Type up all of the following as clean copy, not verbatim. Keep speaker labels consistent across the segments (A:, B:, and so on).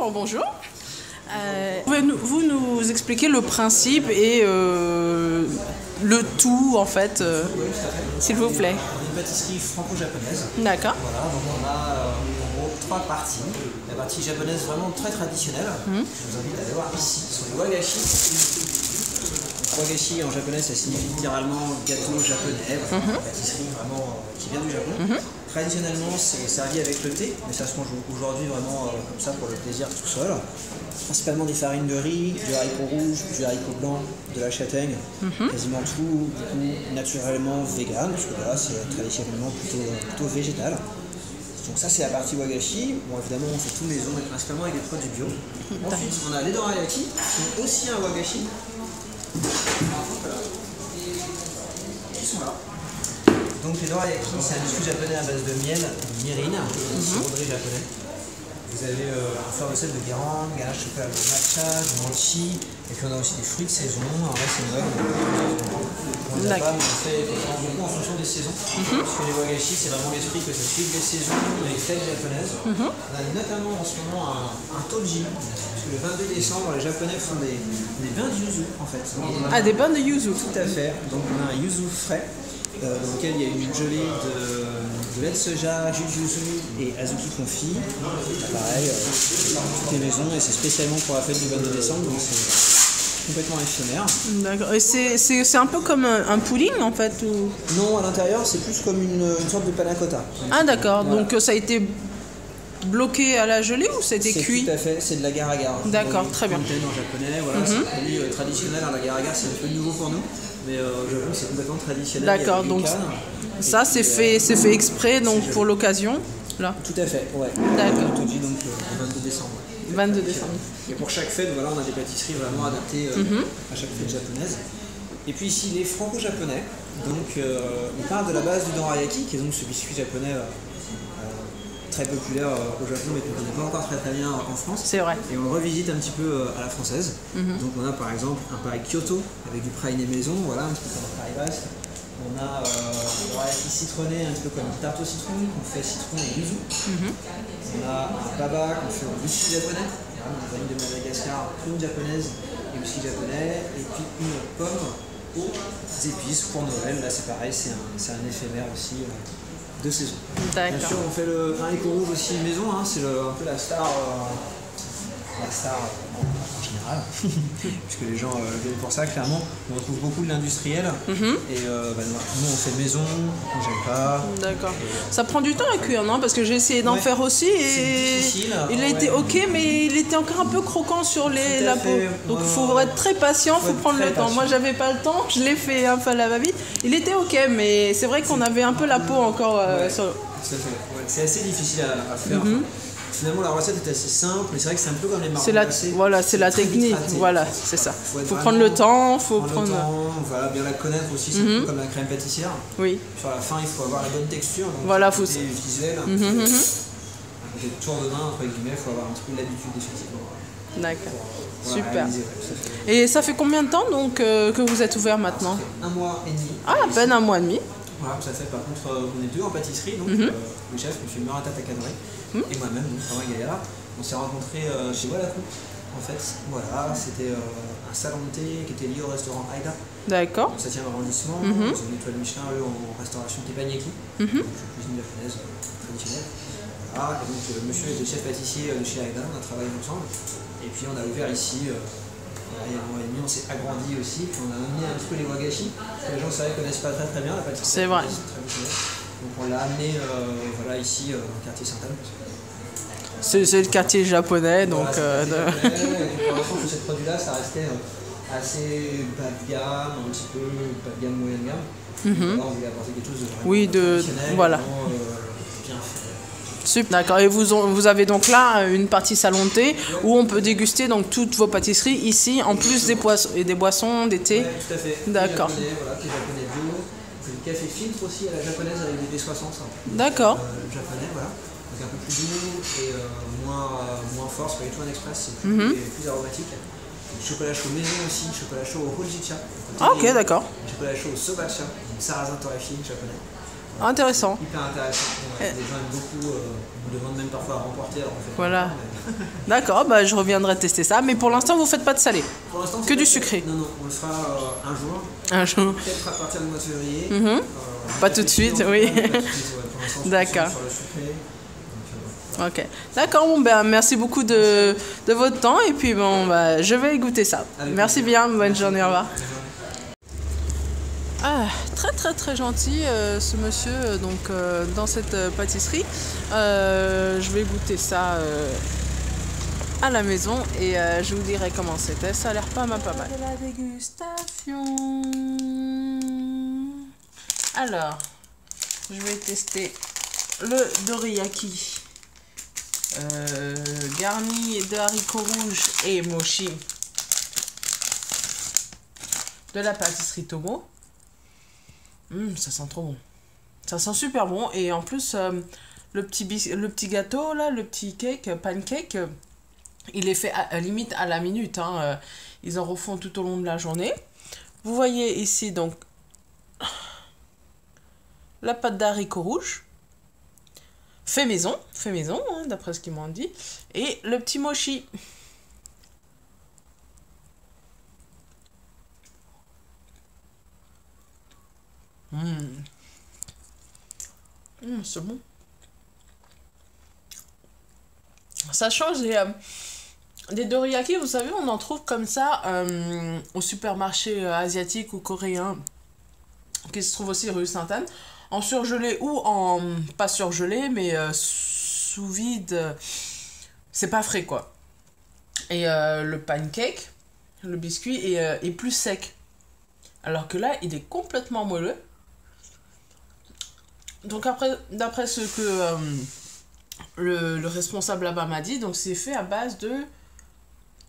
A: bonjour. Pouvez-vous nous expliquer le principe et le tout, en fait, s'il vous plaît?
B: On est une pâtisserie franco-japonaise.
A: D'accord.
B: Voilà, donc on a en gros 3 parties. La partie japonaise vraiment très traditionnelle. Je vous invite à aller voir ici, ce sont les wagashi. Donc, wagashi en japonais, ça signifie littéralement gâteau japonais, pâtisserie vraiment qui vient du Japon. Traditionnellement, c'est servi avec le thé, mais ça se mange aujourd'hui vraiment comme ça pour le plaisir tout seul. Principalement des farines de riz, du haricot rouge, du haricot blanc, de la châtaigne, quasiment tout naturellement vegan, parce que là c'est traditionnellement plutôt végétal. Donc ça c'est la partie wagashi. Bon évidemment on fait tout maison, mais principalement avec des produits bio. Ensuite on a les dorayaki, qui sont aussi un wagashi. Qui sont là. Donc les dorayaki, c'est un biscuit japonais à base de miel, de mirin, sirop japonais. Vous avez un fleur de sel de guérande, ganache chocolat de matcha, du mochi, et puis on a aussi des fruits de saison, en vrai c'est Noël. On les a pas, mais on fait beaucoup en fonction des saisons. Parce que les wagashi, c'est vraiment l'esprit que ça suive les saisons, les fêtes japonaises. On a notamment en ce moment un toji, parce que le 22 décembre, les Japonais font des bains de yuzu en fait.
A: Ah, des bains de yuzu.
B: Tout à fait. Donc on a un yuzu frais. Dans lequel il y a une gelée de lait de soja, jus de yuzu et azuki confit. Pareil, toutes les maisons, et c'est spécialement pour la fête du 22 décembre, donc c'est complètement éphémère.
A: D'accord. Et c'est un peu comme un pudding en fait ou...
B: Non, à l'intérieur, c'est plus comme une sorte de panna cotta.
A: Ah d'accord,
B: voilà.
A: Donc ça a été bloqué à la gelée ou ça a été cuit?
B: Tout à fait, c'est de l'agar-agar.
A: D'accord, très bien.
B: En japonais, voilà, c'est un produit traditionnel. L'agar-agar, c'est un peu nouveau pour nous. Mais j'avoue que c'est complètement traditionnel.
A: D'accord, donc ça c'est fait exprès donc pour l'occasion là.
B: Tout à fait, ouais.
A: D'accord.
B: Toji donc le 22 décembre.
A: 22 décembre.
B: Et pour chaque fête, voilà, on a des pâtisseries vraiment adaptées à chaque fête japonaise. Et puis ici les franco-japonais. Donc on part de la base du dorayaki, qui est donc ce biscuit japonais très populaire au Japon, mais qu'on ne connaît pas encore très bien en France.
A: C'est vrai.
B: Et on le revisite un petit peu à la française. Donc on a par exemple un pareil Kyoto avec du praliné maison, voilà, un petit peu comme un pareil basque. On a un dorayaki citronné, un petit peu comme une tarte au citron, qu'on fait citron et yuzu. On a un baba qu'on fait au whisky japonais, une vanille de Madagascar, prune japonaise et whisky japonais, et puis une pomme aux épices pour Noël. Là c'est pareil, c'est un éphémère aussi. De saison. Bien sûr, on fait le haricot rouge aussi maison, hein, c'est un peu la star en général, puisque les gens viennent pour ça, clairement. On retrouve beaucoup de l'industriel, et nous on fait maison, on gêne pas.
A: D'accord. Ça prend du temps à cuire, non? Parce que j'ai essayé d'en faire aussi et il a été ok, mais il était encore un peu croquant sur la peau. Donc il faut être très patient, il faut prendre le temps. Moi j'avais pas le temps, je l'ai fait un peu à la va-vite. Il était ok, mais c'est vrai qu'on avait un peu la peau encore sur...
B: C'est assez difficile à faire. Finalement, la recette est assez simple, mais c'est vrai que c'est un peu comme les marrons glacés.
A: Voilà, c'est la technique. Voilà, c'est ça. Faut prendre le temps,
B: voilà, bien la connaître aussi, c'est un peu comme la crème pâtissière.
A: Oui.
B: Sur la fin, il faut avoir la bonne texture. Donc
A: voilà, faut
B: visuel. Des tours de main, entre guillemets, il faut avoir un petit peu l'habitude, effectivement.
A: D'accord. Super. Et ça fait combien de temps donc que vous êtes ouvert maintenant?
B: Un mois et demi.
A: Ah, à peine un mois et demi.
B: Voilà, ça fait par contre, on est deux en pâtisserie, donc le chef, M. Murata Takadori, et moi-même, Thomas Gaillard. On s'est rencontrés chez Walaku, en fait. Voilà, c'était un salon de thé qui était lié au restaurant Aida.
A: D'accord.
B: Au 7e arrondissement, ils ont une étoile Michelin, eux, en restauration teppanyaki, donc cuisine japonaise traditionnelle. Voilà, et donc le monsieur était chef pâtissier de chez Aida, on a travaillé ensemble. Et puis on a ouvert ici. Il y a un mois et demi, on s'est agrandi aussi, puis on a amené un petit peu les wagashi, parce que les gens, c'est vrai, connaissent pas très bien la pâtisserie.
A: C'est vrai.
B: Donc on l'a amené voilà, ici, dans le quartier Sainte-Anne.
A: C'est le quartier japonais, donc...
B: Voilà, pour l'instant, tous ces produits-là, ça restait assez bas de gamme, un petit peu bas de gamme, moyenne gamme. Là, on voulait apporter quelque chose de vraiment professionnel,
A: voilà.
B: Bien fait.
A: Super, d'accord. Et vous avez donc là une partie salon de thé où on peut déguster donc toutes vos pâtisseries ici, en plus des poissons et des boissons, des thés.
B: Ouais, tout à fait.
A: D'accord.
B: Voilà, thé japonais bio. C'est du café filtre aussi à la japonaise avec des V60.
A: D'accord.
B: Japonais, voilà. Donc un peu plus doux et moins fort, c'est pas du tout un express, c'est plus aromatique. Du chocolat chaud maison aussi, chocolat chaud au hojicha.
A: Ah ok, d'accord.
B: Du chocolat chaud au sobacha, sarrasin torréfié japonais.
A: Intéressant.
B: Hyper intéressant. Ouais. Les gens aiment beaucoup, on nous demande même parfois à remporter. Alors on fait
A: Voilà.
B: pas, mais...
A: D'accord, bah, je reviendrai tester ça. Mais pour l'instant, vous faites pas de salé.
B: Pour l'instant,
A: que du sucré.
B: Non, on le fera un jour.
A: Un jour.
B: Peut-être à partir du mois de février.
A: Pas tout de suite, oui. D'accord. Ok. D'accord, bon, ben, merci beaucoup de votre temps. Et puis, bon, bah, je vais goûter ça. Merci bien, bonne journée, au revoir. Ah, très gentil ce monsieur donc dans cette pâtisserie. Je vais goûter ça à la maison et je vous dirai comment c'était. Ça a l'air pas mal. De la dégustation. Alors, je vais tester le dorayaki garni de haricots rouges et mochi de la pâtisserie Tomo. Ça sent trop bon. Ça sent super bon. Et en plus, le petit gâteau, là, le petit pancake, il est fait limite à la minute. Hein. Ils en refont tout au long de la journée. Vous voyez ici, donc, la pâte d'haricots rouges. Fait maison, hein, d'après ce qu'ils m'ont dit. Et le petit mochi. C'est bon. Ça change des dorayaki, vous savez, on en trouve comme ça au supermarché asiatique ou coréen, qui se trouve aussi rue Sainte-Anne, en surgelé ou en pas surgelé, mais sous vide. C'est pas frais, quoi. Et le pancake, le biscuit, est plus sec. Alors que là, il est complètement moelleux. Donc après, d'après ce que le responsable là-bas m'a dit, donc c'est fait à base de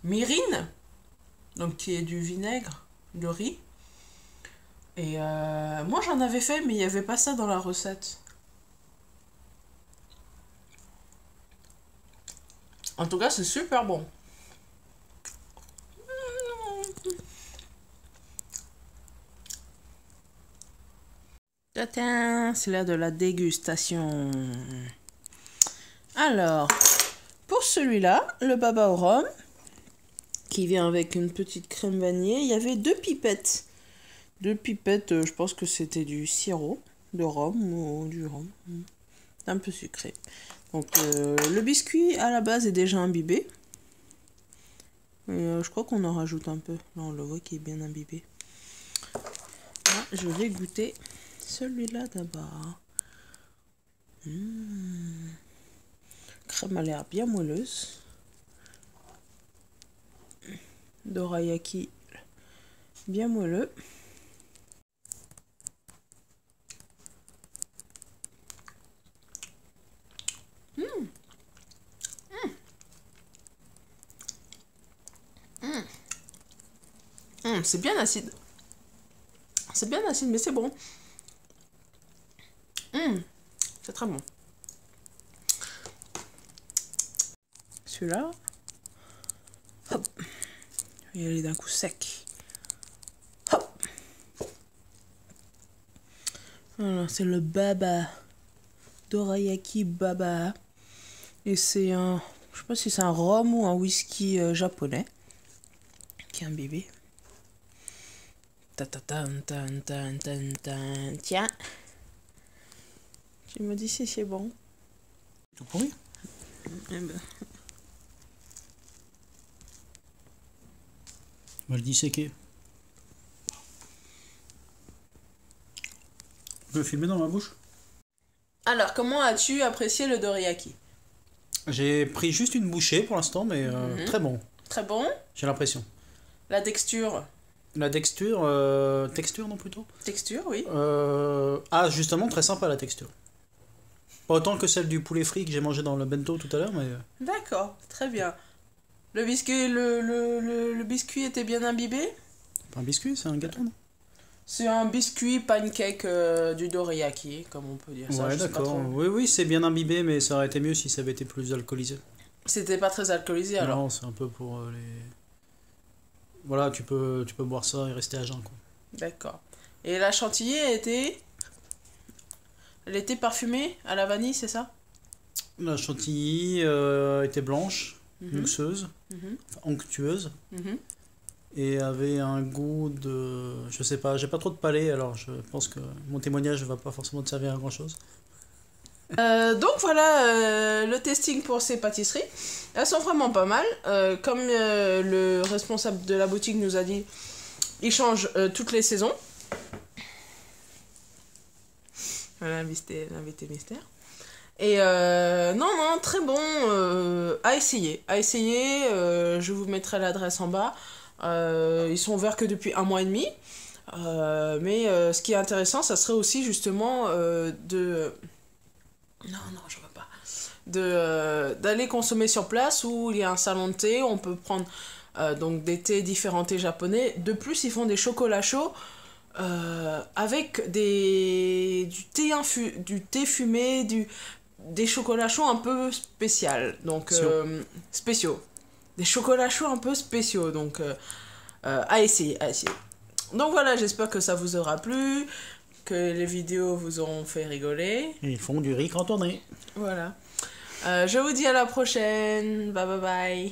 A: myrrhine, donc qui est du vinaigre de riz. Et moi j'en avais fait, mais il n'y avait pas ça dans la recette. En tout cas, c'est super bon. C'est l'heure de la dégustation. Alors, pour celui-là, le baba au rhum, qui vient avec une petite crème vanillée, il y avait 2 pipettes. 2 pipettes, je pense que c'était du sirop de rhum ou du rhum. Un peu sucré. Donc, le biscuit, à la base, est déjà imbibé. Et, je crois qu'on en rajoute un peu. Là, on le voit qu'il est bien imbibé. Là, je vais goûter celui-là d'abord. Crème a l'air bien moelleuse. Dorayaki bien moelleux. C'est bien acide. C'est bien acide, mais c'est bon. C'est très bon. Celui-là, hop, il y aller d'un coup sec. Hop. Voilà, c'est le baba. Dorayaki baba. Et c'est un, je sais pas si c'est un rhum ou un whisky japonais qui est imbibé. Tiens. Tu me dis si c'est bon.
B: Tout pourri. Moi je dis séqué. Je peux filmer dans ma bouche.
A: Alors, comment as-tu apprécié le dorayaki?
B: J'ai pris juste une bouchée pour l'instant, mais très bon.
A: Très bon.
B: J'ai l'impression.
A: La texture?
B: La texture, texture non plutôt?
A: Texture, oui.
B: Ah, justement, très sympa la texture. Pas autant que celle du poulet frit que j'ai mangé dans le bento tout à l'heure, mais...
A: D'accord, très bien. Le biscuit, le biscuit était bien imbibé?
B: Pas un biscuit, c'est un gâteau, non?
A: C'est un biscuit pancake du dorayaki, comme on peut dire ça.
B: Ouais, d'accord. Oui, c'est bien imbibé, mais ça aurait été mieux si ça avait été plus alcoolisé.
A: C'était pas très alcoolisé, alors?
B: Non, c'est un peu pour les... Voilà, tu peux boire ça et rester à jeun, quoi.
A: D'accord. Et la chantilly était Elle était parfumée à la vanille, c'est ça?
C: La chantilly était blanche, mousseuse, enfin, onctueuse, et avait un goût de... Je sais pas, j'ai pas trop de palais, alors je pense que mon témoignage va pas forcément te servir à grand chose.
A: Donc voilà le testing pour ces pâtisseries. Elles sont vraiment pas mal. Comme le responsable de la boutique nous a dit, ils changent toutes les saisons. Voilà l'invité mystère. Et non, très bon. À essayer. Je vous mettrai l'adresse en bas. Ils sont ouverts que depuis 1 mois et demi. Mais ce qui est intéressant, ça serait aussi justement de... Non, je veux pas. D'aller consommer sur place où il y a un salon de thé, on peut prendre donc des thés, différents thés japonais. De plus, ils font des chocolats chauds avec du thé fumé, des chocolats chauds un peu spéciaux. Des chocolats chauds un peu spéciaux, donc à essayer. Donc voilà, j'espère que ça vous aura plu, que les vidéos vous auront fait rigoler.
C: Et ils font du riz cantonné.
A: Voilà. Je vous dis à la prochaine. Bye bye bye.